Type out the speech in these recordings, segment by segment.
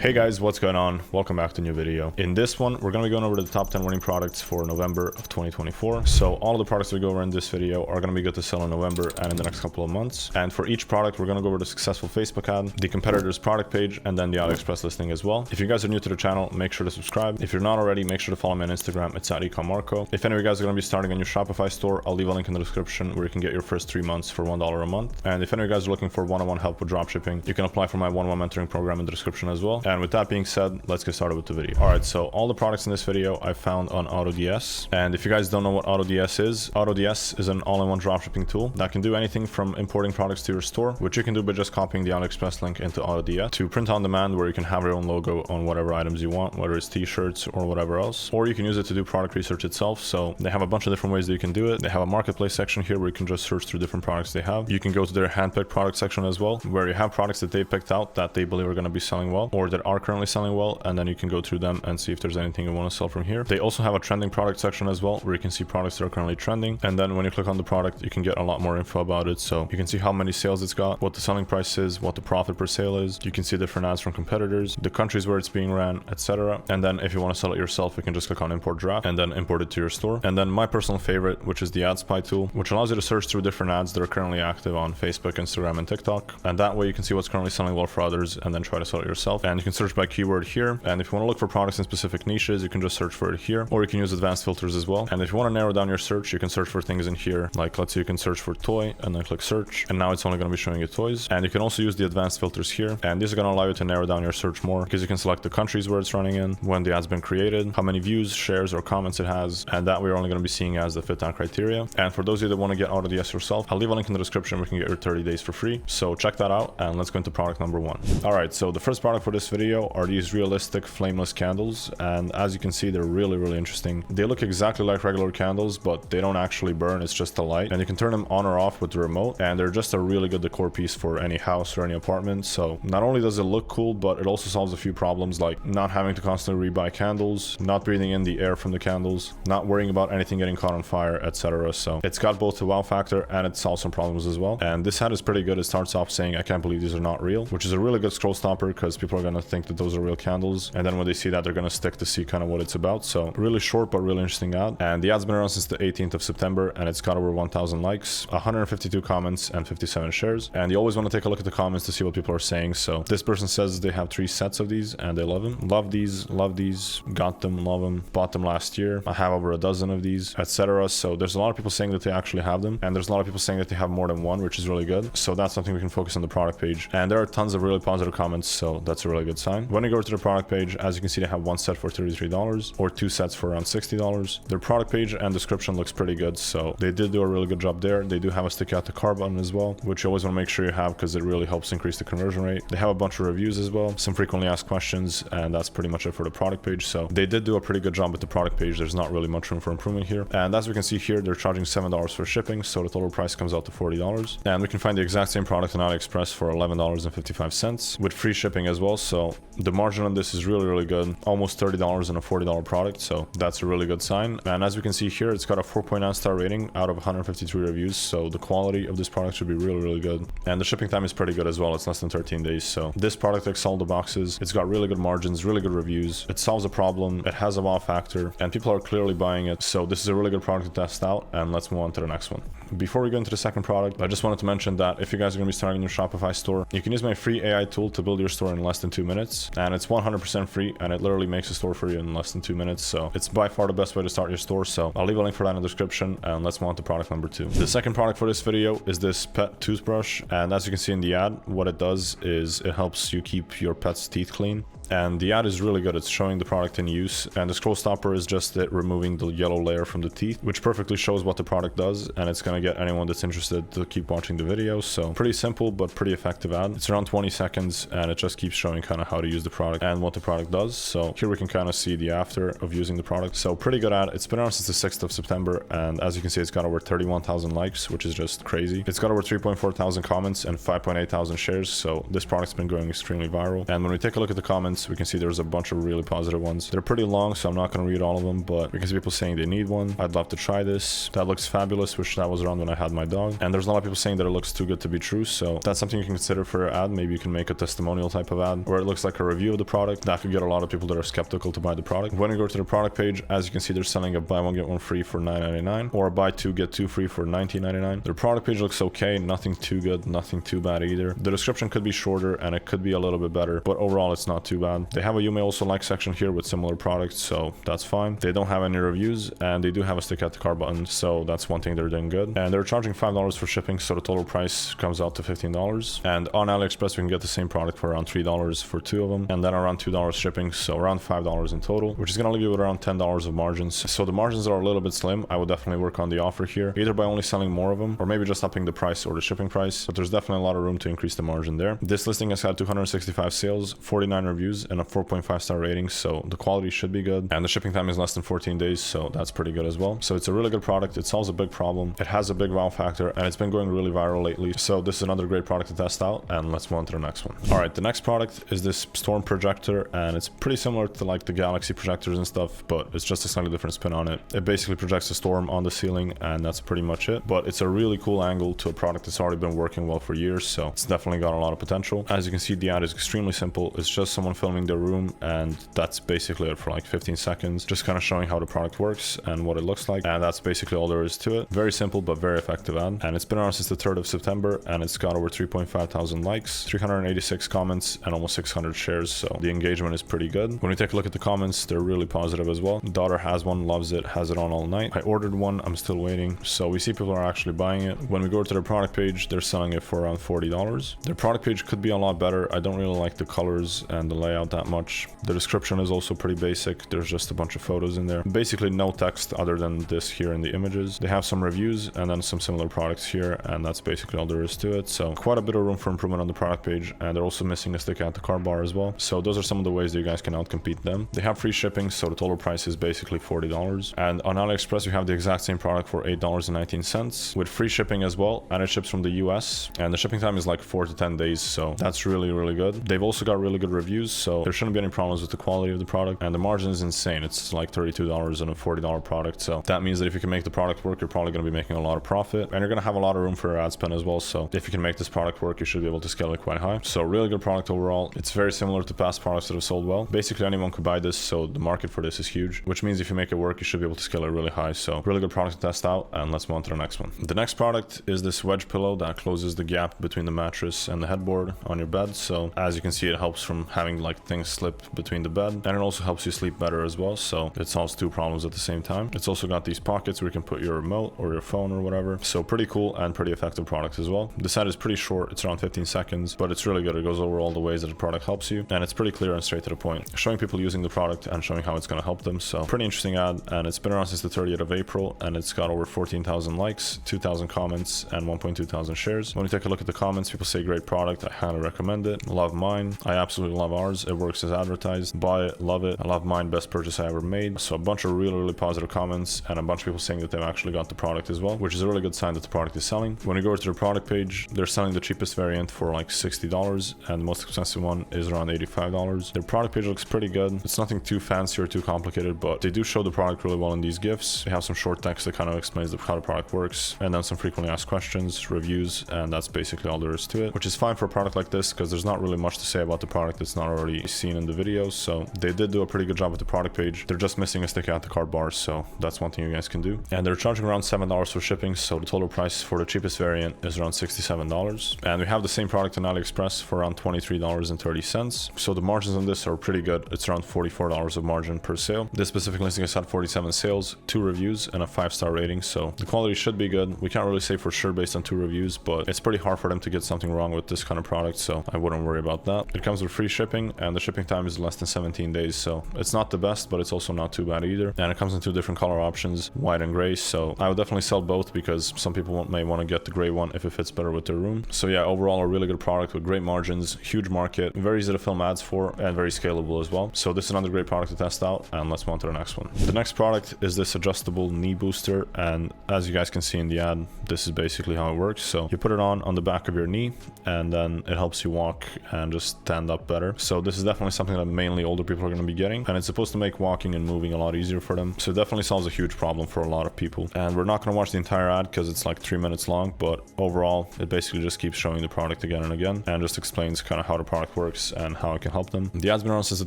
Hey guys, what's going on? Welcome back to a new video. In this one, we're going to be going over the top 10 winning products for November of 2024. So all of the products we go over in this video are going to be good to sell in November and in the next couple of months. And for each product, we're going to go over the successful Facebook ad, the competitor's product page, and then the AliExpress listing as well. If you guys are new to the channel, make sure to subscribe. If you're not already, make sure to follow me on Instagram. It's at ecommarco. If any of you guys are going to be starting a new Shopify store, I'll leave a link in the description where you can get your first 3 months for $1 a month. And if any of you guys are looking for one-on-one help with dropshipping, you can apply for my one-on-one mentoring program in the description as well. And with that being said, let's get started with the video. All right, so all the products in this video I found on AutoDS. And if you guys don't know what AutoDS is an all-in-one dropshipping tool that can do anything from importing products to your store, which you can do by just copying the AliExpress link into AutoDS, to print on demand where you can have your own logo on whatever items you want, whether it's t-shirts or whatever else, or you can use it to do product research itself. So they have a bunch of different ways that you can do it. They have a marketplace section here where you can just search through different products they have. You can go to their handpicked product section as well, where you have products that they picked out that they believe are going to be selling well or that are currently selling well, and then you can go through them and see if there's anything you want to sell from here. They also have a trending product section as well, where you can see products that are currently trending, and then when you click on the product, you can get a lot more info about it. So you can see how many sales it's got, what the selling price is, what the profit per sale is. You can see different ads from competitors, the countries where it's being ran, etc. And then if you want to sell it yourself, you can just click on import draft and then import it to your store. And then my personal favorite, which is the ad spy tool, which allows you to search through different ads that are currently active on Facebook, Instagram, and TikTok, and that way you can see what's currently selling well for others and then try to sell it yourself. And you can search by keyword here, and if you want to look for products in specific niches, you can just search for it here, or you can use advanced filters as well. And if you want to narrow down your search, you can search for things in here, like let's say you can search for toy and then click search, and now it's only going to be showing you toys. And you can also use the advanced filters here, and these are going to allow you to narrow down your search more, because you can select the countries where it's running in, when the ad's been created, how many views, shares, or comments it has, and that we're only going to be seeing ads that fit that criteria. And for those of you that want to get AutoDS yourself, I'll leave a link in the description where you can get your 30 days for free. So check that out, and let's go into product number one. All right, so the first product for this video are these realistic flameless candles, and as you can see, they're really interesting. They look exactly like regular candles, but they don't actually burn. It's just a light, and you can turn them on or off with the remote, and they're just a really good decor piece for any house or any apartment. So not only does it look cool, but it also solves a few problems, like not having to constantly rebuy candles, not breathing in the air from the candles, not worrying about anything getting caught on fire, etc. So it's got both the wow factor and it solves some problems as well. And this ad is pretty good. It starts off saying, "I can't believe these are not real," which is a really good scroll stopper, because people are going to think that those are real candles, and then when they see that, they're going to stick to see kind of what it's about. So really short but really interesting ad, and the ad's been around since the 18th of September, and it's got over 1,000 likes, 152 comments, and 57 shares. And you always want to take a look at the comments to see what people are saying. So this person says they have 3 sets of these and they love them. Love these, got them, love them, bought them last year, I have over a dozen of these, etc. So there's a lot of people saying that they actually have them, and there's a lot of people saying that they have more than one, which is really good. So that's something we can focus on the product page, and there are tons of really positive comments, so that's a really good sign. When you go to the product page, as you can see, they have 1 set for $33 or 2 sets for around $60. Their product page and description looks pretty good, so they did do a really good job there. They do have a stick out to car button as well, which you always want to make sure you have, because it really helps increase the conversion rate. They have a bunch of reviews as well, some frequently asked questions, and that's pretty much it for the product page. So they did do a pretty good job with the product page. There's not really much room for improvement here. And as we can see here, they're charging $7 for shipping, so the total price comes out to $40. And we can find the exact same product on AliExpress for $11.55 with free shipping as well. So the margin on this is really good, almost $30 in a $40 product, so that's a really good sign. And as we can see here, it's got a 4.9 star rating out of 153 reviews, so the quality of this product should be really good. And the shipping time is pretty good as well. It's less than 13 days. So this product ticks all the boxes. It's got really good margins, really good reviews. It solves a problem. It has a wow factor, and people are clearly buying it. So this is a really good product to test out, and let's move on to the next one. Before we go into the second product, I just wanted to mention that if you guys are going to be starting your Shopify store, you can use my free AI tool to build your store in less than 2 minutes, and it's 100% free, and it literally makes a store for you in less than 2 minutes. So it's by far the best way to start your store. So I'll leave a link for that in the description, and let's move on to product number 2. The second product for this video is this pet toothbrush, and as you can see in the ad, what it does is it helps you keep your pet's teeth clean. And the ad is really good. It's showing the product in use, and the scroll stopper is just it removing the yellow layer from the teeth, which perfectly shows what the product does, and it's going to get anyone that's interested to keep watching the video. So pretty simple but pretty effective ad. It's around 20 seconds, and it just keeps showing kind of how to use the product and what the product does. So here we can kind of see the after of using the product. So pretty good ad. It's been around since the 6th of September, and as you can see, it's got over 31,000 likes, which is just crazy. It's got over 3.4 thousand comments and 5.8 thousand shares, so this product's been going extremely viral. And when we take a look at the comments, comments, we can see there's a bunch of really positive ones. They're pretty long, so I'm not going to read all of them, but we can see people saying they need one. I'd love to try this. That looks fabulous, which that was around when I had my dog. And there's a lot of people saying that it looks too good to be true, so that's something you can consider for your ad. Maybe you can make a testimonial type of ad where it looks like a review of the product. That could get a lot of people that are skeptical to buy the product. When you go to the product page, as you can see, they're selling a buy one get one free for $9.99 or a buy two get two free for $19.99. Their product page looks okay, nothing too good, nothing too bad either. The description could be shorter and it could be a little bit better, but overall it's not too bad. They have a you may also like section here with similar products, so that's fine. They don't have any reviews and they do have a stick at the car button, so that's one thing they're doing good. And they're charging $5 for shipping, so the total price comes out to $15. And on AliExpress we can get the same product for around $3 for two of them, and then around $2 shipping, so around $5 in total, which is going to leave you with around $10 of margins. So the margins are a little bit slim. I would definitely work on the offer here, either by only selling more of them or maybe just upping the price or the shipping price, but there's definitely a lot of room to increase the margin there. This listing has had 265 sales, 49 reviews, and a 4.5 star rating, so the quality should be good, and the shipping time is less than 14 days, so that's pretty good as well. So it's a really good product. It solves a big problem. It has a big wow factor, and it's been going really viral lately, so this is another great product to test out. And let's move on to the next one. All right, the next product is this storm projector, and it's pretty similar to like the Galaxy projectors and stuff, but it's just a slightly different spin on it. It basically projects a storm on the ceiling, and that's pretty much it. But it's a really cool angle to a product that's already been working well for years, so it's definitely got a lot of potential. As you can see, the ad is extremely simple. It's just someone filming their room, and that's basically it for like 15 seconds, just kind of showing how the product works and what it looks like, and that's basically all there is to it. Very simple but very effective ad, and it's been around since the 3rd of September, and it's got over 3.5 thousand likes, 386 comments, and almost 600 shares, so the engagement is pretty good. When we take a look at the comments, they're really positive as well. Daughter has one, loves it, has it on all night. I ordered one, I'm still waiting, so we see people are actually buying it. When we go to their product page, they're selling it for around $40. Their product page could be a lot better. I don't really like the colors and the layout that much. The description is also pretty basic. There's just a bunch of photos in there, basically no text other than this here in the images. They have some reviews and then some similar products here, and that's basically all there is to it. So quite a bit of room for improvement on the product page, and they're also missing a stick at the car bar as well. So those are some of the ways that you guys can outcompete them. They have free shipping, so the total price is basically $40. And on AliExpress, we have the exact same product for $8.19 with free shipping as well, and it ships from the US, and the shipping time is like 4 to 10 days, so that's really good. They've also got really good reviews, so there shouldn't be any problems with the quality of the product, and the margin is insane. It's like $32 on a $40 product, so that means that if you can make the product work, you're probably going to be making a lot of profit, and you're going to have a lot of room for your ad spend as well. So if you can make this product work, you should be able to scale it quite high. So really good product overall. It's very similar to past products that have sold well. Basically anyone could buy this, so the market for this is huge, which means if you make it work, you should be able to scale it really high. So really good product to test out, and let's move on to the next one. The next product is this wedge pillow that closes the gap between the mattress and the headboard on your bed. So as you can see, it helps from having like things slip between the bed, and it also helps you sleep better as well. So it solves two problems at the same time. It's also got these pockets where you can put your remote or your phone or whatever. So pretty cool and pretty effective product as well. The set is pretty short. It's around 15 seconds, but it's really good. It goes over all the ways that the product helps you, and it's pretty clear and straight to the point, showing people using the product and showing how it's going to help them. So pretty interesting ad, and it's been around since the 30th of April, and it's got over 14,000 likes, 2,000 comments, and 1.2 thousand shares. When you take a look at the comments, people say great product, I highly recommend it, love mine, I absolutely love ours, it works as advertised, buy it, love it, I love mine, best purchase I ever made. So a bunch of really positive comments, and a bunch of people saying that they've actually got the product as well, which is a really good sign that the product is selling. When you go to their product page, they're selling the cheapest variant for like $60, and the most expensive one is around $85. Their product page looks pretty good. It's nothing too fancy or too complicated, but they do show the product really well in these GIFs. They have some short text that kind of explains how the product works, and then some frequently asked questions, reviews, and that's basically all there is to it, which is fine for a product like this because there's not really much to say about the product that's not already seen in the videos. So they did do a pretty good job with the product page. They're just missing a stick at the card bar, so that's one thing you guys can do. And they're charging around $7 for shipping, so the total price for the cheapest variant is around $67. And we have the same product on AliExpress for around $23.30. So the margins on this are pretty good. It's around $44 of margin per sale. This specific listing has had 47 sales, 2 reviews, and a 5-star rating, so the quality should be good. We can't really say for sure based on 2 reviews, but it's pretty hard for them to get something wrong with this kind of product, so I wouldn't worry about that. It comes with free shipping, and the shipping time is less than 17 days, so it's not the best, but it's also not too bad either. And it comes in 2 different color options, white and gray, so I would definitely sell both because some people may want to get the gray one if it fits better with their room. So yeah, overall a really good product with great margins, huge market, very easy to film ads for, and very scalable as well. So this is another great product to test out, and let's move on to the next one. The next product is this adjustable knee booster, and as you guys can see in the ad, this is basically how it works. So you put it on the back of your knee, and then it helps you walk and just stand up better. So this is definitely something that mainly older people are going to be getting, and it's supposed to make walking and moving a lot easier for them. So it definitely solves a huge problem for a lot of people. And we're not going to watch the entire ad because it's like 3 minutes long, but overall it basically just keeps showing the product again and again and just explains kind of how the product works and how it can help them. The ad's been around since the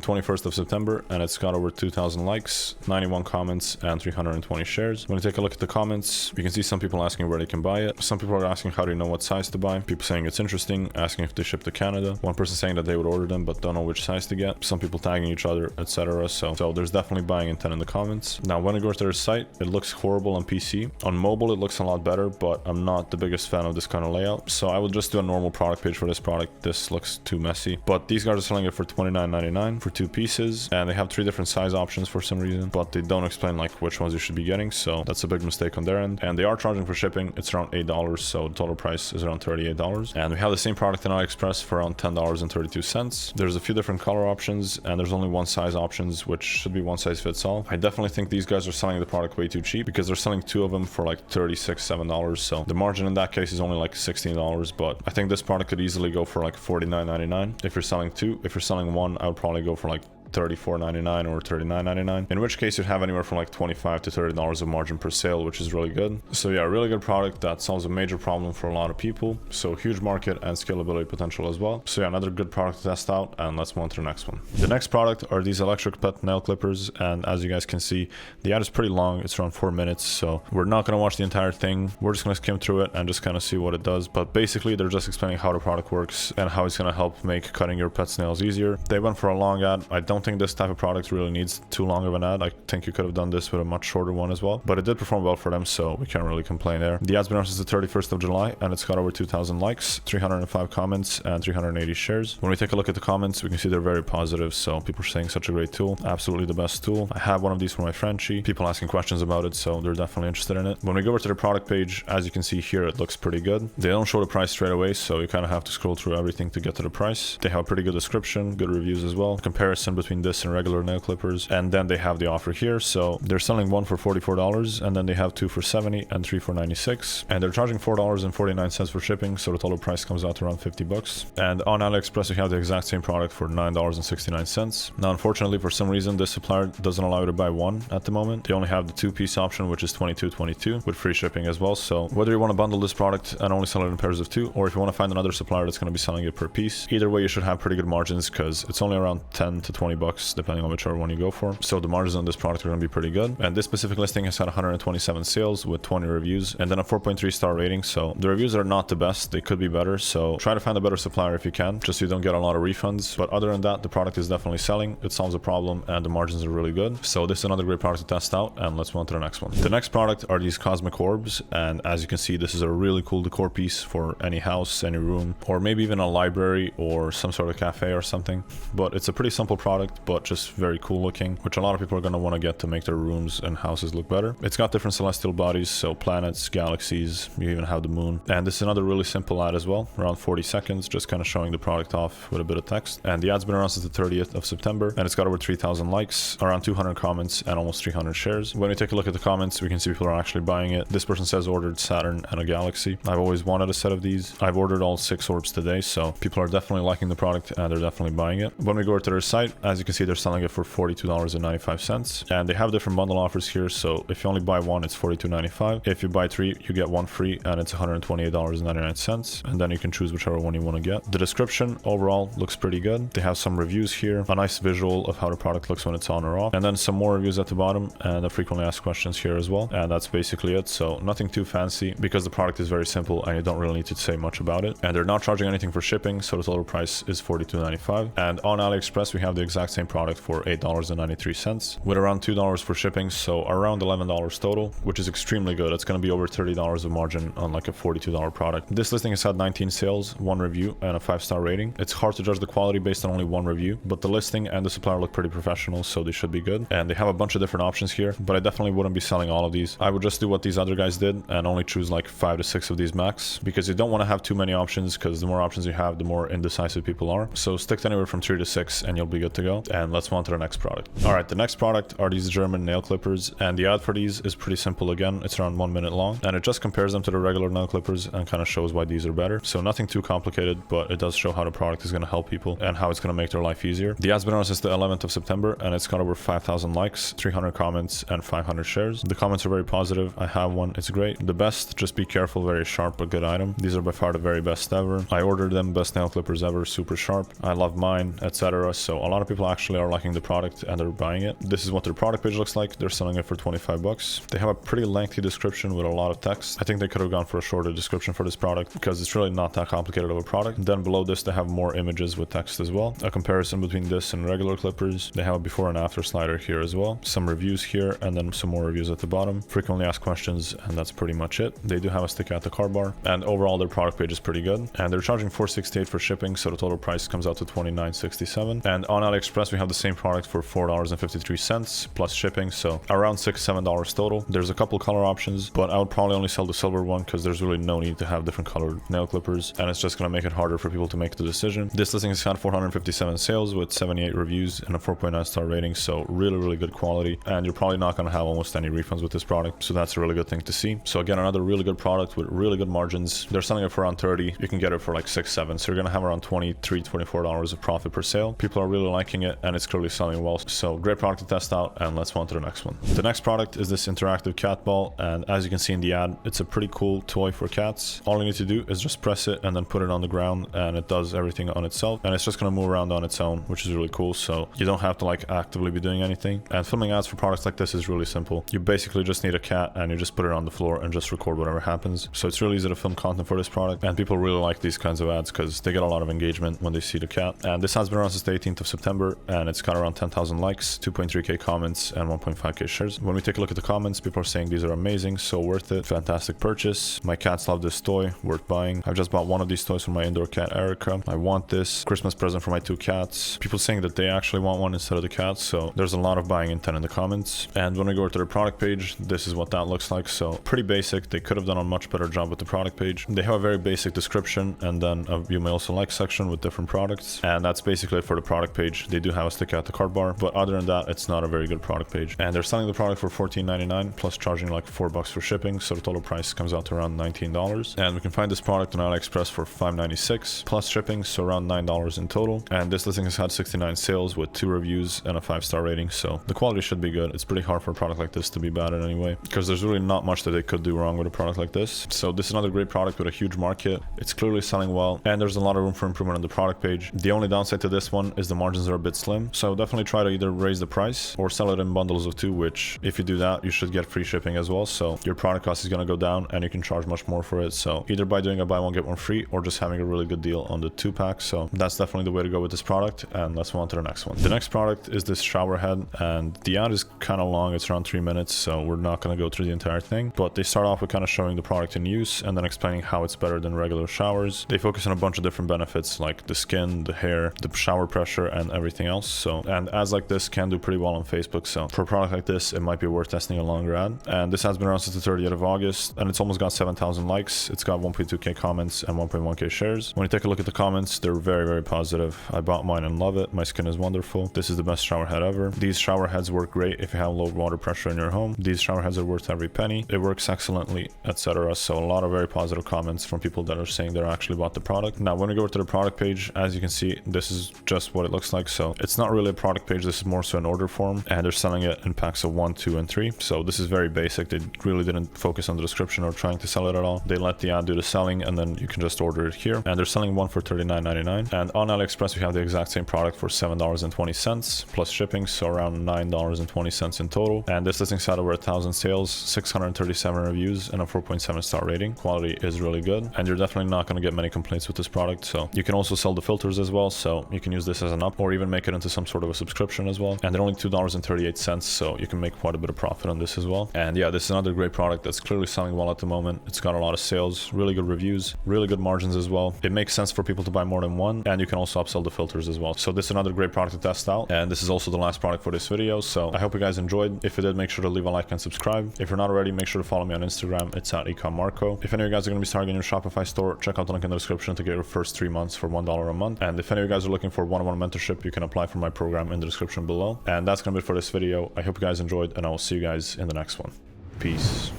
21st of September, and it's got over 2,000 likes, 91 comments, and 320 shares. When you take a look at the comments, you can see some people asking where they can buy it. Some people are asking how do you know what size to buy. People saying it's interesting, asking if they ship to Canada. One person saying that they would order them but don't know which size to get. Some people tagging each other, etc. So there's definitely buying intent in the comments. Now when I go to their site, it looks horrible on PC. On mobile it looks a lot better, but I'm not the biggest fan of this kind of layout, so I will just do a normal product page for this product. This looks too messy, but these guys are selling it for $29.99 for 2 pieces, and they have 3 different size options for some reason, but they don't explain like which ones you should be getting, so that's a big mistake on their end. And they are charging for shipping. It's around $8, so the total price is around $38. And we have the same product in AliExpress for around $10.32. There's a few different color options, and there's only one size options, which should be one size fits all. I definitely think these guys are selling the product way too cheap because they're selling 2 of them for like $36-7, so the margin in that case is only like $16. But I think this product could easily go for like $49.99 if you're selling 2. If you're selling 1, I would probably go for like $34.99 or $39.99, in which case you'd have anywhere from like $25 to $30 of margin per sale, which is really good. So yeah, really good product that solves a major problem for a lot of people. So huge market and scalability potential as well. So yeah, another good product to test out, and let's move on to the next one. The next product are these electric pet nail clippers, and as you guys can see, the ad is pretty long. It's around 4 minutes, so we're not going to watch the entire thing. We're just going to skim through it and just kind of see what it does. But basically they're just explaining how the product works and how it's going to help make cutting your pet's nails easier. They went for a long ad. I don't think this type of product really needs too long of an ad. I think you could have done this with a much shorter one as well, but it did perform well for them, so we can't really complain there. The ad's been on since the 31st of July, and it's got over 2,000 likes, 305 comments, and 380 shares. When we take a look at the comments, we can see they're very positive, so people are saying such a great tool, absolutely the best tool. I have one of these for my friend, people asking questions about it, so they're definitely interested in it. When we go over to the product page, as you can see here, it looks pretty good. They don't show the price straight away, so you kind of have to scroll through everything to get to the price. They have a pretty good description, good reviews as well, comparison between this and regular nail clippers, and then they have the offer here. So they're selling 1 for $44, and then they have 2 for $70 and 3 for $96, and they're charging $4.49 for shipping, so the total price comes out to around $50. And on AliExpress you have the exact same product for $9.69. Now unfortunately, for some reason this supplier doesn't allow you to buy one at the moment. They only have the 2-piece option, which is $22.22 with free shipping as well. So whether you want to bundle this product and only sell it in pairs of 2, or if you want to find another supplier that's going to be selling it per piece, either way you should have pretty good margins, because it's only around 10 to 20 bucks depending on whichever one you go for. So the margins on this product are going to be pretty good. And this specific listing has had 127 sales with 20 reviews and then a 4.3 star rating. So the reviews are not the best, they could be better, so try to find a better supplier if you can, just so you don't get a lot of refunds. But other than that, the product is definitely selling, it solves a problem, and the margins are really good. So this is another great product to test out, and let's move on to the next one. The next product are these cosmic orbs, and as you can see, this is a really cool decor piece for any house, any room, or maybe even a library or some sort of cafe or something. But it's a pretty simple product, but just very cool looking, which a lot of people are going to want to get to make their rooms and houses look better. It's got different celestial bodies, so planets, galaxies, you even have the moon. And this is another really simple ad as well, around 40 seconds, just kind of showing the product off with a bit of text. And the ad's been around since the 30th of September, and it's got over 3,000 likes, around 200 comments, and almost 300 shares. When we take a look at the comments, we can see people are actually buying it. This person says ordered Saturn and a galaxy. I've always wanted a set of these. I've ordered all 6 orbs today, so people are definitely liking the product and they're definitely buying it. When we go to their site, as you can see, they're selling it for $42.95, and they have different bundle offers here. So if you only buy one, it's $42.95. If you buy 3, you get 1 free, and it's $128.99, and then you can choose whichever one you want to get. The description overall looks pretty good. They have some reviews here, a nice visual of how the product looks when it's on or off, and then some more reviews at the bottom, and the frequently asked questions here as well. And that's basically it. So nothing too fancy, because the product is very simple and you don't really need to say much about it. And they're not charging anything for shipping, so the total price is $42.95. And on AliExpress we have the exact same product for $8.93 with around $2 for shipping, so around $11 total, which is extremely good. It's going to be over $30 of margin on like a $42 product. This listing has had 19 sales, 1 review, and a 5-star rating. It's hard to judge the quality based on only 1 review, but the listing and the supplier look pretty professional, so they should be good. And they have a bunch of different options here, but I definitely wouldn't be selling all of these. I would just do what these other guys did and only choose like 5 to 6 of these max, because you don't want to have too many options, because the more options you have, the more indecisive people are. So stick to anywhere from 3 to 6 and you'll be good to go. go. And let's move on to the next product. All right, the next product are these German nail clippers, and the ad for these is pretty simple. Again, it's around 1 minute long, and it just compares them to the regular nail clippers and kind of shows why these are better. So nothing too complicated, but it does show how the product is going to help people and how it's going to make their life easier. The ad's been on since the 11th of September, and it's got over 5,000 likes, 300 comments, and 500 shares. The comments are very positive. I have one. It's great. The best, just be careful, very sharp but good item. These are by far the very best ever. I ordered them, best nail clippers ever, super sharp. I love mine, etc. So a lot of people actually are liking the product and they're buying it. This is what their product page looks like. They're selling it for 25 bucks. They have a pretty lengthy description with a lot of text. I think they could have gone for a shorter description for this product because it's really not that complicated of a product. Then below this, they have more images with text as well. A comparison between this and regular clippers. They have a before and after slider here as well. Some reviews here and then some more reviews at the bottom. Frequently asked questions, and that's pretty much it. They do have a sticker at the card bar, and overall their product page is pretty good. And they're charging $4.68 for shipping, so the total price comes out to $29.67. And on AliExpress, we have the same product for $4.53 plus shipping, so around $6-7 total. There's a couple color options, but I would probably only sell the silver one because there's really no need to have different colored nail clippers, and it's just going to make it harder for people to make the decision. This listing has had 457 sales with 78 reviews and a 4.9 star rating, so really good quality, and you're probably not going to have almost any refunds with this product, so that's a really good thing to see. So again, another really good product with really good margins. They're selling it for around 30. You can get it for like 6-7, so you're going to have around $23-24 of profit per sale. People are really liking it, and it's clearly selling well, so great product to test out. And let's move on to the next one. The next product is this interactive cat ball, and as you can see in the ad, it's a pretty cool toy for cats. All you need to do is just press it and then put it on the ground, and it does everything on itself, and it's just going to move around on its own, which is really cool. So you don't have to like actively be doing anything. And filming ads for products like this is really simple. You basically just need a cat and you just put it on the floor and just record whatever happens. So it's really easy to film content for this product, and people really like these kinds of ads because they get a lot of engagement when they see the cat. And this has been around since the 18th of September, and it's got around 10,000 likes, 2.3k comments, and 1.5k shares. When we take a look at the comments, people are saying these are amazing, so worth it, fantastic purchase, my cats love this toy, worth buying. I've just bought one of these toys for my indoor cat Erica. I want this Christmas present for my 2 cats. People saying that they actually want one instead of the cats, so there's a lot of buying intent in the comments. And when we go to the product page, this is what that looks like. So pretty basic. They could have done a much better job with the product page. They have a very basic description, and then a you may also like section with different products, and that's basically it for the product page. They do have a sticker at the card bar, but other than that, it's not a very good product page. And they're selling the product for $14.99 plus charging like $4 for shipping, so the total price comes out to around $19. And we can find this product on AliExpress for $5.96 plus shipping, so around $9 in total. And this listing has had 69 sales with 2 reviews and a 5-star rating, so the quality should be good. It's pretty hard for a product like this to be bad in any way, because there's really not much that they could do wrong with a product like this. So this is another great product with a huge market. It's clearly selling well, and there's a lot of room for improvement on the product page. The only downside to this one is the margins are a bit slim, so definitely try to either raise the price or sell it in bundles of 2, which if you do that, you should get free shipping as well, so your product cost is going to go down and you can charge much more for it. So either by doing a buy one get one free or just having a really good deal on the 2-pack. So that's definitely the way to go with this product. And let's move on to the next one. The next product is this shower head, and the ad is kind of long. It's around 3 minutes, so we're not going to go through the entire thing, but they start off with kind of showing the product in use and then explaining how it's better than regular showers. They focus on a bunch of different benefits like the skin, the hair, the shower pressure, and everything else. So, and ads like this can do pretty well on Facebook, so for a product like this, it might be worth testing a longer ad. And this has been around since the 30th of August, and it's almost got 7,000 likes. It's got 1.2k comments and 1.1k shares. When you take a look at the comments, they're very positive. I bought mine and love it. My skin is wonderful. This is the best shower head ever. These shower heads work great if you have low water pressure in your home. These shower heads are worth every penny. It works excellently, etc. So a lot of very positive comments from people that are saying they're actually bought the product. Now, when we go to the product page, as you can see, this is just what it looks like. So it's not really a product page. This is more so an order form, and they're selling it in packs of 1, 2, and 3. So this is very basic. They really didn't focus on the description or trying to sell it at all. They let the ad do the selling, and then you can just order it here. And they're selling one for $39.99. And on AliExpress, we have the exact same product for $7.20 plus shipping, so around $9.20 in total. And this listing's had over 1,000 sales, 637 reviews, and a 4.7 star rating. Quality is really good, and you're definitely not going to get many complaints with this product. So you can also sell the filters as well, so you can use this as an up or even make it into some sort of a subscription as well. And they're only $2.38, so you can make quite a bit of profit on this as well. And yeah, this is another great product that's clearly selling well at the moment. It's got a lot of sales, really good reviews, really good margins as well. It makes sense for people to buy more than one, and you can also upsell the filters as well. So this is another great product to test out, and this is also the last product for this video. So I hope you guys enjoyed. If you did, make sure to leave a like and subscribe. If you're not already, make sure to follow me on Instagram. It's at ecommarco. If any of you guys are going to be starting a new Shopify store, check out the link in the description to get your first 3 months for $1 a month. And if any of you guys are looking for one-on-one mentorship, you can can apply for my program in the description below. And that's gonna be it for this video. I hope you guys enjoyed, and I will see you guys in the next one. Peace.